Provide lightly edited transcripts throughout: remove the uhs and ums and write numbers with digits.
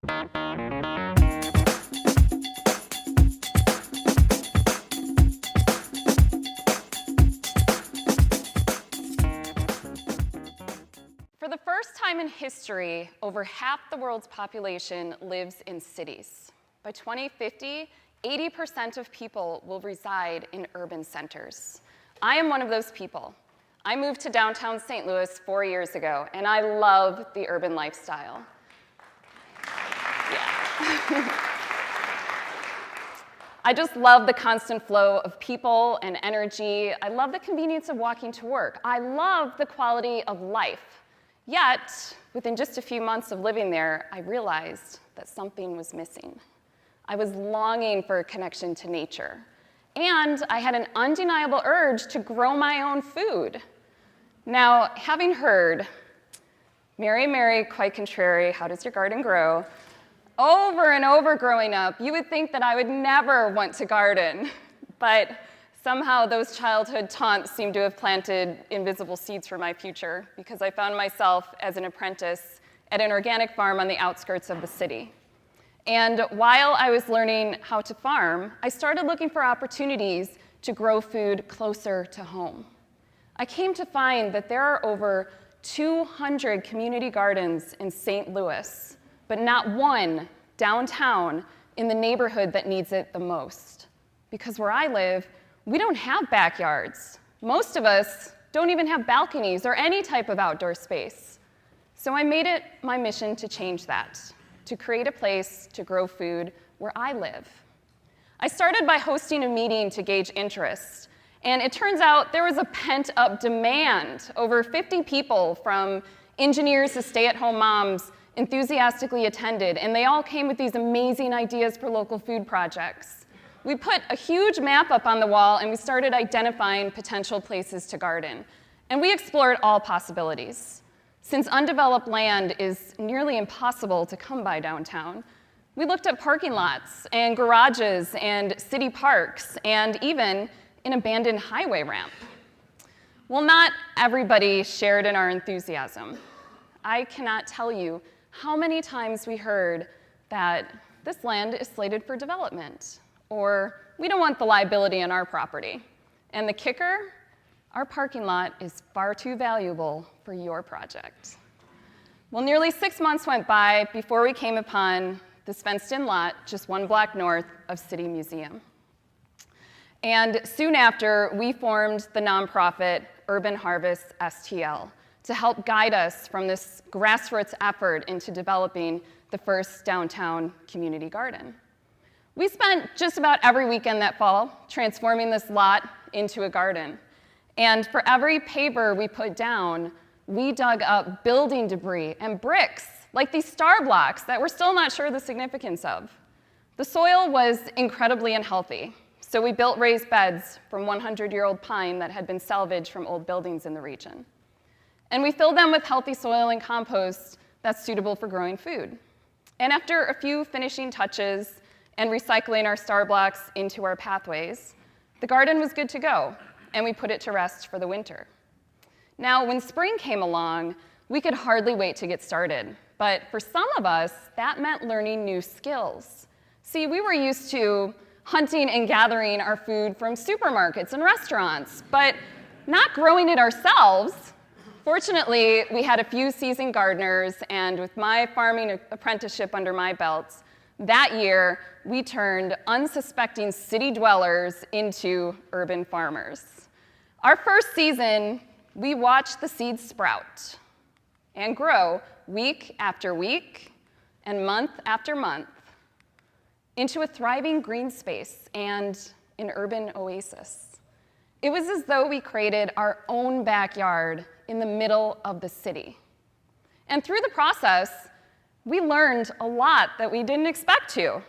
For the first time in history, over half the world's population lives in cities. By 2050, 80% of people will reside in urban centers. I am one of those people. I moved to downtown St. Louis 4 years ago, and I love the urban lifestyle. Yeah. I just love the constant flow of people and energy. I love the convenience of walking to work. I love the quality of life. Yet, within just a few months of living there, I realized that something was missing. I was longing for a connection to nature. And I had an undeniable urge to grow my own food. Now, having heard, Mary, Mary, quite contrary, how does your garden grow? Over and over growing up, you would think that I would never want to garden. But somehow those childhood taunts seem to have planted invisible seeds for my future, because I found myself as an apprentice at an organic farm on the outskirts of the city. And while I was learning how to farm, I started looking for opportunities to grow food closer to home. I came to find that there are over 200 community gardens in St. Louis, but not one downtown in the neighborhood that needs it the most. Because where I live, we don't have backyards. Most of us don't even have balconies or any type of outdoor space. So I made it my mission to change that, to create a place to grow food where I live. I started by hosting a meeting to gauge interest, and it turns out there was a pent-up demand. Over 50 people, from engineers to stay-at-home moms, enthusiastically attended, and they all came with these amazing ideas for local food projects. We put a huge map up on the wall, and we started identifying potential places to garden. And we explored all possibilities. Since undeveloped land is nearly impossible to come by downtown, we looked at parking lots and garages and city parks and even an abandoned highway ramp. Well, not everybody shared in our enthusiasm. I cannot tell you how many times we heard that this land is slated for development, or we don't want the liability on our property. And the kicker? Our parking lot is far too valuable for your project. Well, nearly 6 months went by before we came upon this fenced-in lot just 1 block north of City Museum. And soon after, we formed the nonprofit Urban Harvest STL to help guide us from this grassroots effort into developing the first downtown community garden. We spent just about every weekend that fall transforming this lot into a garden. And for every paver we put down, we dug up building debris and bricks, like these star blocks that we're still not sure the significance of. The soil was incredibly unhealthy, so we built raised beds from 100-year-old pine that had been salvaged from old buildings in the region. And we filled them with healthy soil and compost that's suitable for growing food. And after a few finishing touches and recycling our star blocks into our pathways, the garden was good to go, and we put it to rest for the winter. Now, when spring came along, we could hardly wait to get started. But for some of us, that meant learning new skills. See, we were used to hunting and gathering our food from supermarkets and restaurants, but not growing it ourselves. Fortunately, we had a few seasoned gardeners, and with my farming apprenticeship under my belt, that year, we turned unsuspecting city dwellers into urban farmers. Our first season, we watched the seeds sprout and grow week after week and month after month into a thriving green space and an urban oasis. It was as though we created our own backyard in the middle of the city. And through the process, we learned a lot that we didn't expect to.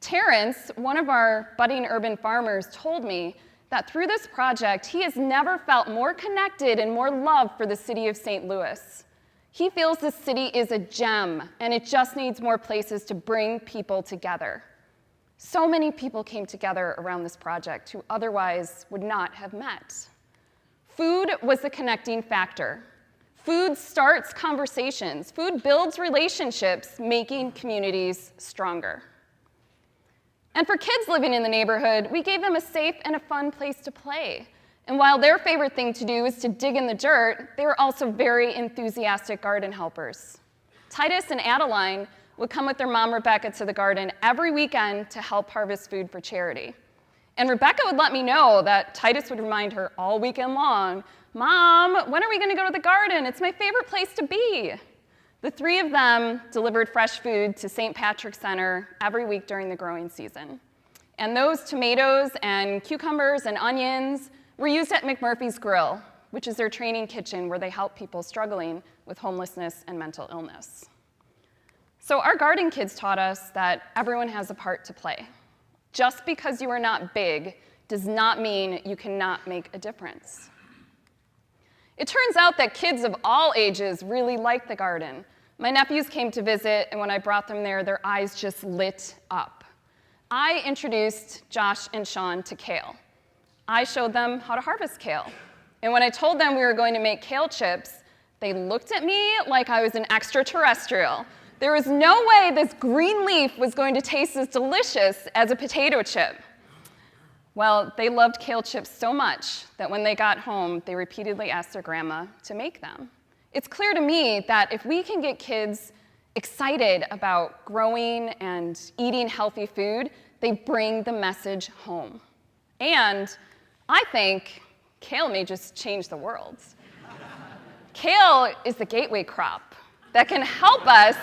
Terrence, one of our budding urban farmers, told me that through this project, he has never felt more connected and more love for the city of St. Louis. He feels the city is a gem, and it just needs more places to bring people together. So many people came together around this project who otherwise would not have met. Food was the connecting factor. Food starts conversations. Food builds relationships, making communities stronger. And for kids living in the neighborhood, we gave them a safe and a fun place to play. And while their favorite thing to do is to dig in the dirt, they were also very enthusiastic garden helpers. Titus and Adeline would come with their mom, Rebecca, to the garden every weekend to help harvest food for charity. And Rebecca would let me know that Titus would remind her all weekend long, "Mom, when are we going to go to the garden? It's my favorite place to be." The three of them delivered fresh food to St. Patrick's Center every week during the growing season. And those tomatoes and cucumbers and onions were used at McMurphy's Grill, which is their training kitchen where they help people struggling with homelessness and mental illness. So our garden kids taught us that everyone has a part to play. Just because you are not big does not mean you cannot make a difference. It turns out that kids of all ages really like the garden. My nephews came to visit, and when I brought them there, their eyes just lit up. I introduced Josh and Sean to kale. I showed them how to harvest kale. And when I told them we were going to make kale chips, they looked at me like I was an extraterrestrial. There was no way this green leaf was going to taste as delicious as a potato chip. Well, they loved kale chips so much that when they got home, they repeatedly asked their grandma to make them. It's clear to me that if we can get kids excited about growing and eating healthy food, they bring the message home. And I think kale may just change the world. Kale is the gateway crop that can help us.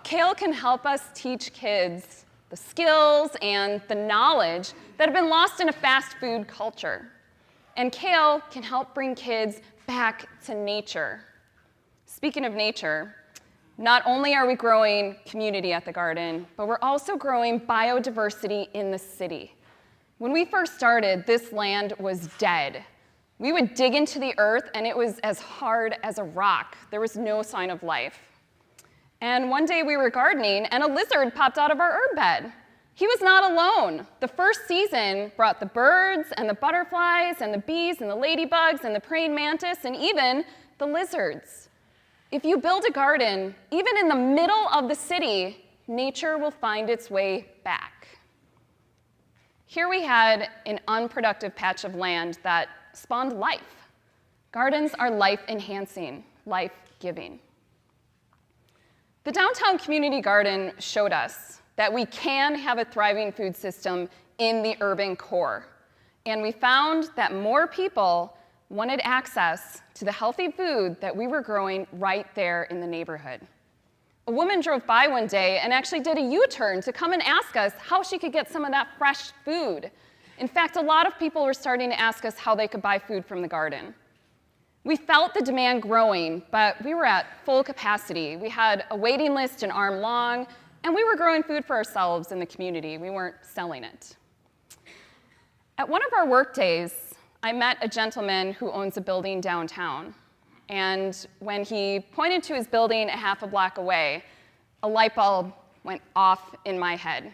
Kale can help us teach kids the skills and the knowledge that have been lost in a fast food culture. And kale can help bring kids back to nature. Speaking of nature, not only are we growing community at the garden, but we're also growing biodiversity in the city. When we first started, this land was dead. We would dig into the earth, and it was as hard as a rock. There was no sign of life. And one day we were gardening, and a lizard popped out of our herb bed. He was not alone. The first season brought the birds and the butterflies and the bees and the ladybugs and the praying mantis and even the lizards. If you build a garden, even in the middle of the city, nature will find its way back. Here we had an unproductive patch of land that spawned life. Gardens are life-enhancing, life-giving. The Downtown Community Garden showed us that we can have a thriving food system in the urban core. And we found that more people wanted access to the healthy food that we were growing right there in the neighborhood. A woman drove by one day and actually did a U-turn to come and ask us how she could get some of that fresh food. In fact, a lot of people were starting to ask us how they could buy food from the garden. We felt the demand growing, but we were at full capacity. We had a waiting list an arm long, and we were growing food for ourselves in the community. We weren't selling it. At one of our work days, I met a gentleman who owns a building downtown. And when he pointed to his building a half a block away, a light bulb went off in my head.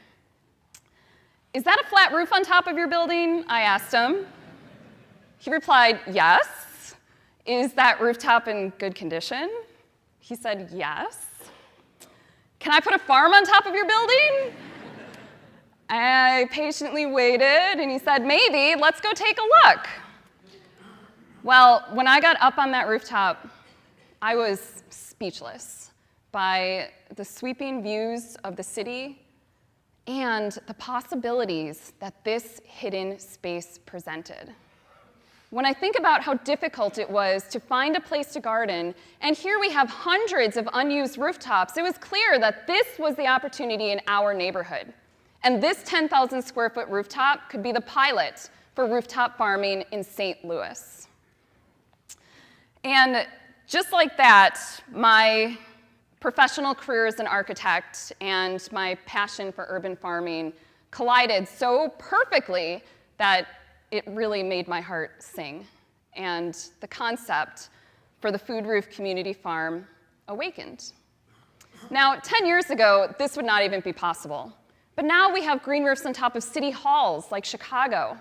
"Is that a flat roof on top of your building?" I asked him. He replied, "Yes." "Is that rooftop in good condition?" He said, "Yes." "Can I put a farm on top of your building?" I patiently waited, and he said, "Maybe, let's go take a look." Well, when I got up on that rooftop, I was speechless by the sweeping views of the city and the possibilities that this hidden space presented. When I think about how difficult it was to find a place to garden, and here we have hundreds of unused rooftops, it was clear that this was the opportunity in our neighborhood. And this 10,000 square foot rooftop could be the pilot for rooftop farming in St. Louis. And just like that, my professional career as an architect and my passion for urban farming collided so perfectly that it really made my heart sing. And the concept for the Food Roof Community Farm awakened. Now, 10 years ago, this would not even be possible. But now we have green roofs on top of city halls like Chicago.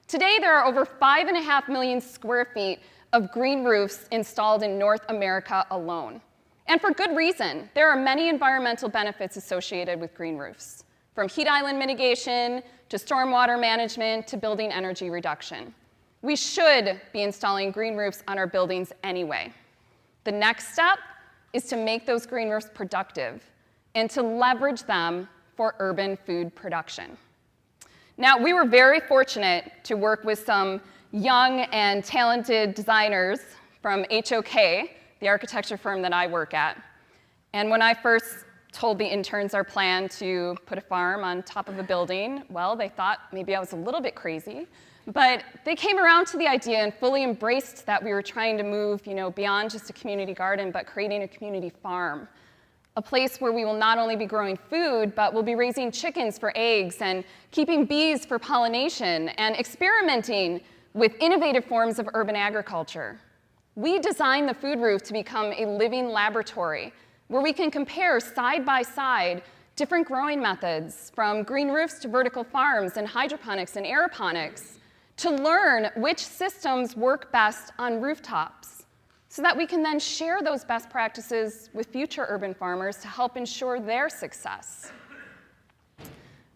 Today, there are over 5.5 million square feet of green roofs installed in North America alone. And for good reason. There are many environmental benefits associated with green roofs, from heat island mitigation to stormwater management to building energy reduction. We should be installing green roofs on our buildings anyway. The next step is to make those green roofs productive and to leverage them for urban food production. Now, we were very fortunate to work with some young and talented designers from HOK, the architecture firm that I work at. And when I first told the interns our plan to put a farm on top of a building, well, they thought maybe I was a little bit crazy. But they came around to the idea and fully embraced that we were trying to move, beyond just a community garden, but creating a community farm. A place where we will not only be growing food, but we'll be raising chickens for eggs and keeping bees for pollination and experimenting with innovative forms of urban agriculture. We designed the food roof to become a living laboratory where we can compare side by side different growing methods, from green roofs to vertical farms and hydroponics and aeroponics, to learn which systems work best on rooftops, so that we can then share those best practices with future urban farmers to help ensure their success.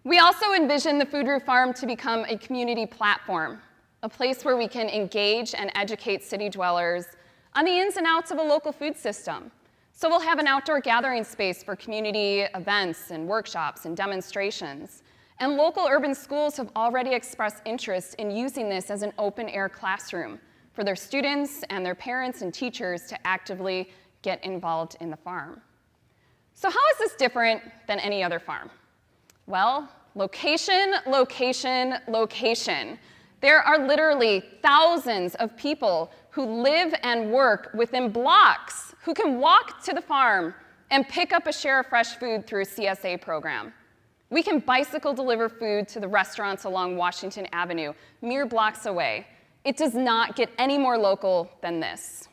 We also envision the Food Roof Farm to become a community platform, a place where we can engage and educate city dwellers on the ins and outs of a local food system. So we'll have an outdoor gathering space for community events and workshops and demonstrations. And local urban schools have already expressed interest in using this as an open-air classroom for their students and their parents and teachers to actively get involved in the farm. So how is this different than any other farm? Well, location, location, location. There are literally thousands of people who live and work within blocks who can walk to the farm and pick up a share of fresh food through a CSA program. We can bicycle deliver food to the restaurants along Washington Avenue, mere blocks away. It does not get any more local than this.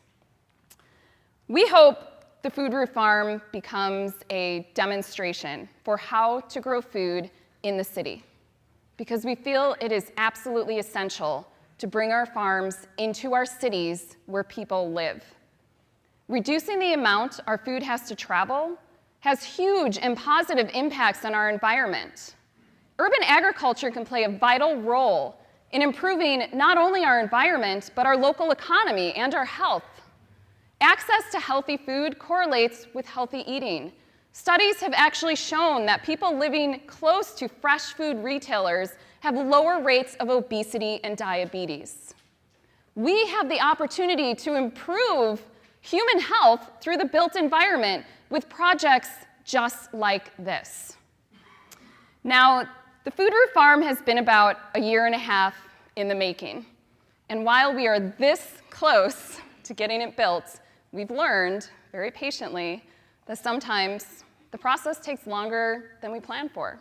We hope the Food Roof Farm becomes a demonstration for how to grow food in the city, because we feel it is absolutely essential to bring our farms into our cities where people live. Reducing the amount our food has to travel has huge and positive impacts on our environment. Urban agriculture can play a vital role in improving not only our environment, but our local economy and our health. Access to healthy food correlates with healthy eating. Studies have actually shown that people living close to fresh food retailers have lower rates of obesity and diabetes. We have the opportunity to improve human health through the built environment with projects just like this. Now, the Food Roof Farm has been about a year and a half in the making. And while we are this close to getting it built, we've learned very patiently that sometimes the process takes longer than we planned for.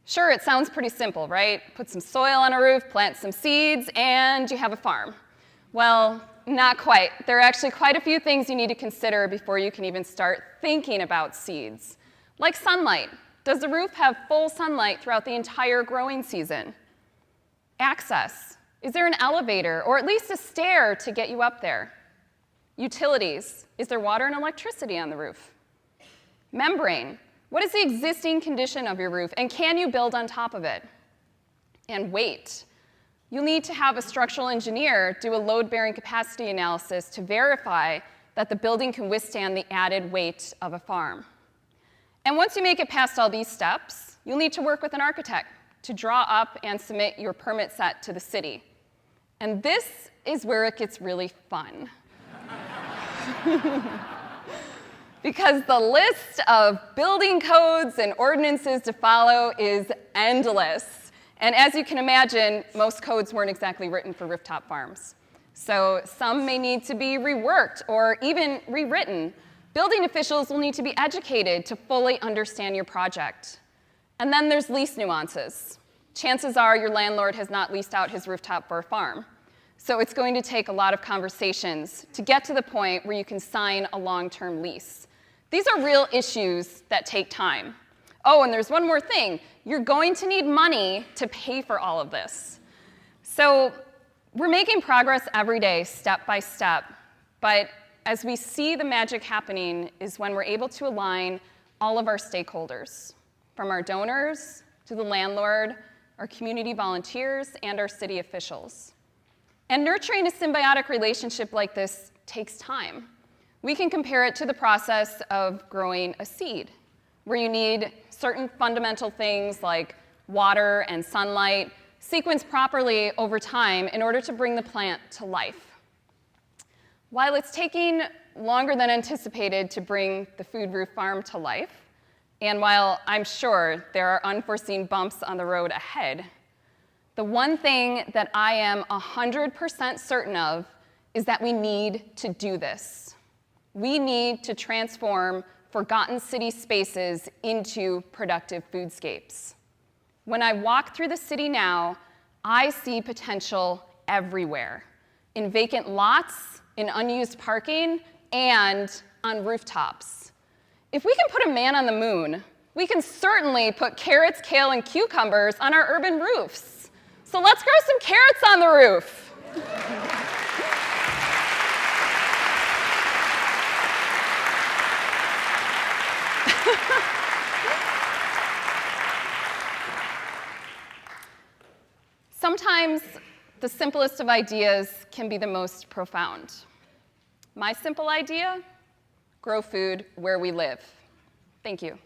Sure, it sounds pretty simple, right? Put some soil on a roof, plant some seeds, and you have a farm. Well, not quite. There are actually quite a few things you need to consider before you can even start thinking about seeds. Like sunlight. Does the roof have full sunlight throughout the entire growing season? Access. Is there an elevator or at least a stair to get you up there? Utilities. Is there water and electricity on the roof? Membrane. What is the existing condition of your roof, and can you build on top of it? And weight. You'll need to have a structural engineer do a load-bearing capacity analysis to verify that the building can withstand the added weight of a farm. And once you make it past all these steps, you'll need to work with an architect to draw up and submit your permit set to the city. And this is where it gets really fun. Because the list of building codes and ordinances to follow is endless. And as you can imagine, most codes weren't exactly written for rooftop farms. So some may need to be reworked or even rewritten. Building officials will need to be educated to fully understand your project. And then there's lease nuances. Chances are your landlord has not leased out his rooftop for a farm. So it's going to take a lot of conversations to get to the point where you can sign a long-term lease. These are real issues that take time. Oh, and there's one more thing. You're going to need money to pay for all of this. So we're making progress every day, step by step, but as we see the magic happening is when we're able to align all of our stakeholders, from our donors to the landlord, our community volunteers, and our city officials. And nurturing a symbiotic relationship like this takes time. We can compare it to the process of growing a seed, where you need certain fundamental things like water and sunlight sequenced properly over time in order to bring the plant to life. While it's taking longer than anticipated to bring the Food Roof Farm to life, and while I'm sure there are unforeseen bumps on the road ahead, the one thing that I am 100% certain of is that we need to do this. We need to transform forgotten city spaces into productive foodscapes. When I walk through the city now, I see potential everywhere, in vacant lots, in unused parking, and on rooftops. If we can put a man on the moon, we can certainly put carrots, kale, and cucumbers on our urban roofs. So let's grow some carrots on the roof. Sometimes the simplest of ideas can be the most profound. My simple idea: grow food where we live. Thank you.